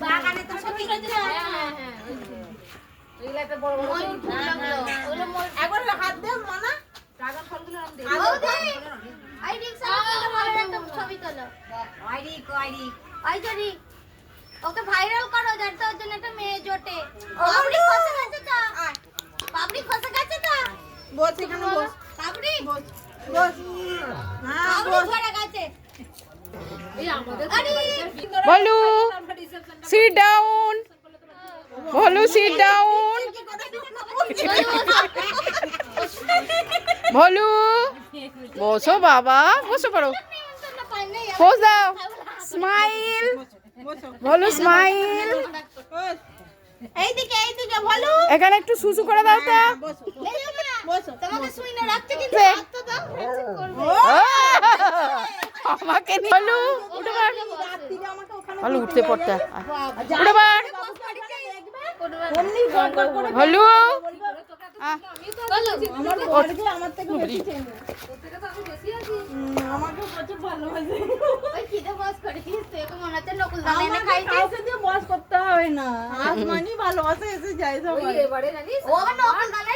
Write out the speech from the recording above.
বাগানে তো সত্যি করে ওইগুলাতে বড় বড় একবার হাত দে মানা ড্রাগন ফলগুলো নাম দে আইডি সামনে মারার একটা ছবি তোলো আইডি আইডি ওকে ভাইরাল করো যাতে ওর জন্য একটা মেয়ে জোটে পাবলিক ফসে গেছে তো পাবলিক ফসে গেছে তো বস এখানে বস পাবলিক বস হ্যাঁ বস ধরে গেছে এই আমাদের বলু সিট ডাউন বলু সিট ডাউন বলু বসো বাবা বসো পারো পোজ দাও স্মাইল বলু স্মাইল এইদিকে বলো এখানে একটু সুসু করে দাও তো বসো তোমাকে শুই না রাখতে কিন্তু হাত তো দাও করব আমাকে বলু উঠে পড় বলু উঠতে পড়তে উঠে পড় বলু আমার বড়কে আমার থেকে বেশি চেনে আমাকে প্রচুর ভালোবাসে ওই খিদে বস করেছিস তুই তো মনে হচ্ছে নকুল দানা এনে খাইছিস কাউকে দিয়ে বস করতে হবে না আসমানি ভালোবাসা এসে যায় সবাই ওই এবারে জানিস ও আবার নকুল দানা